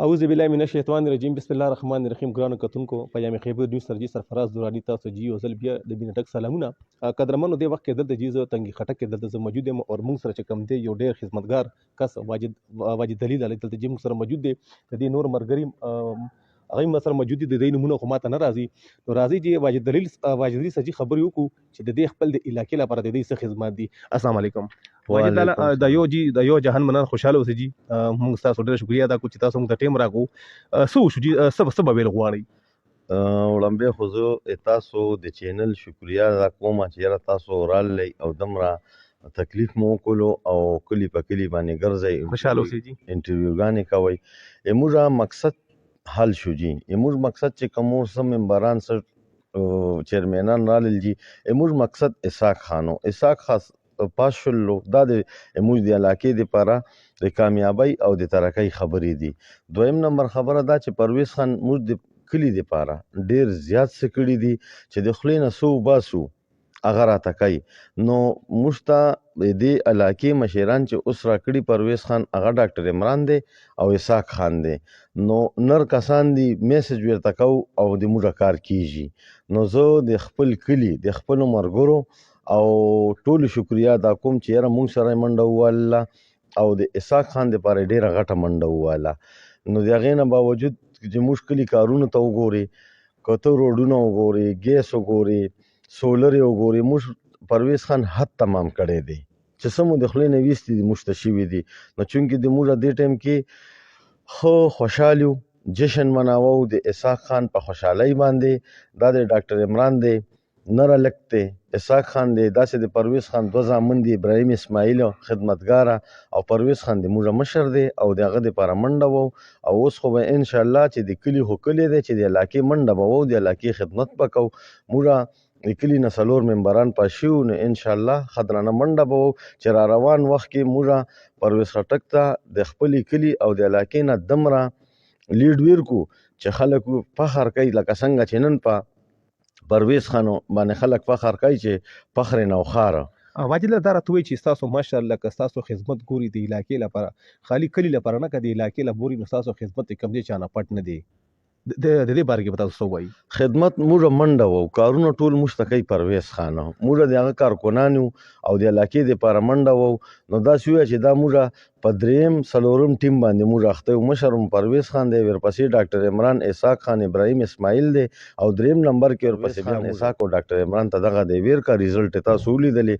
اعوذ بالله من الشیطان الرجیم بسم الله الرحمن الرحیم. ګرانو کتونکو په جامع خیبر نیوز سرجي سرفراز دوراني تاسو جی او زل بیا د بینه ټک سلامونه. قدرمنو د وخت کې دلته جیزو تنګي خټک کې دلته موجود یم او موږ سره چې کم دی یو ډیر خدمتګار کس واجد دلیل علی دلته جی موږ سره موجود دی. د دې نور مرګري هغه مسر موجود دي د دې نمونه خو ماته نه راځي. نو راځي چې واجد دلیل سجي خبرې وکړو چې د دې خپل د علاقې لپاره د دې څه خدمات دي. السلام علیکم. واجد د یو جهان منان خوشاله اوسئ جی. موږ تاسو ډېر شکریا ادا کوو چې تاسو موږ ته ټیم راکړو. څه وشو جی څه به ویل غواړئ؟ وړاندې خو زه تاسو د چینل شکریا ادا کوم چې یاره تاسو راغلی او دومره تکلیف مو وکړلو او کلي په کلي باندې ګرځئ، خوشحاله اوسئ جی، انټرویوګانې کوئ. زموږ مقصد حل شو جی. زموږ مقصد چې کوم څه ممبران څه چیرمنان رالل جی، زموږ مقصد اسحاق خان و. اسحاق خاص پاس شلو دا د زموږ د علاقې دپاره د کامیابۍ او د ترقۍ خبرې دي. دویم نمبر خبره دا چې پرویز خان موږ د کلي دپاره ډېر زیات څه کړي دي چې د خولې نه څه وباسو هغه راته کوي. نو موږ ته د دې علاقې مشران چې اوس راکړي پرویز خان هغه ډاکټر عمران دی او اسحاق خان دی. نو نر کسان دي میسج ورته کوو او د موږ کار کیږي. نو زه د خپل کلي د خپلو ملګرو او ټولو شکریا ادا کوم چې یاره موږ سره یې منډه وواله او د اسحاق خان دپاره یې ډېره غټه منډه وواله. نو د هغې نه باوجود چې موږ کلي کارونو ته وګورې، که ته روډونه وګورې، ګیس وګورې، سولر یې وګورې، موږ پرویز خان حد تمام کړی دی چې څه مو د خولې نه ویستي دي موږ ته شوي دي. نو چونکې د موږ دې ټایم کې ښه خوشحال یو، جشن مناوو د اسحاق خان په خوشحالۍ باندې. دا د ډاکټر عمران دی نر هلک دی، اسحاق خان دی، داسې د پرویز خان دوه زامن دي، ابراهیم اسماعیل خدمتګاره او پرویز خان د موږ مشر دی او د هغه دپاره منډه وو. او اوس خو به انشاءالله چې د کلي خو کلی دی چې د علاقې منډه به وو، د علاقې خدمت به کوو. موږ د کلي نه 4 ممبران پاس شوي، نو انشاءالله ښه درنه منډه به وو چې را روان وخت کې موږ پرویز خټک ته د خپلې کلي او د علاقې نه دومره لیډ ورکو چې خلک فخر کوي، لکه څنګه چې نن په پرویز خان باندې خلک فخر کوي چې فخر نوخاره. واجد دا راته وایي چې ستاسو ماشاءالله که ستاسو خدمت ګوري د علاقې لپاره خالي کلي لپاره نه، که د علاقې لپاره ګوري نو ستاسو خدمت کم دی چا نه پټ نه دی. د دې باره کې به تاسو څه وایي؟ خدمت موږ منډه وو، کارونه ټول موږ ته کوي پرویز خان. موږ د هغه کارکنان یو او د علاقې دپاره منډه وو. نو داسې ووایه چې دا موږ په 3 4 ټیم باندې موږ اخته یو. مشر پرویز خان دی، ورپسې ډاکټر عمران، اسحاق خان، ابراهیم اسماعیل دی او 3 نمبر کې ورپسې بیا اسحاق او ډاکټر عمران ته دغه دی ویر کا رزلټ تاسو ولیدلې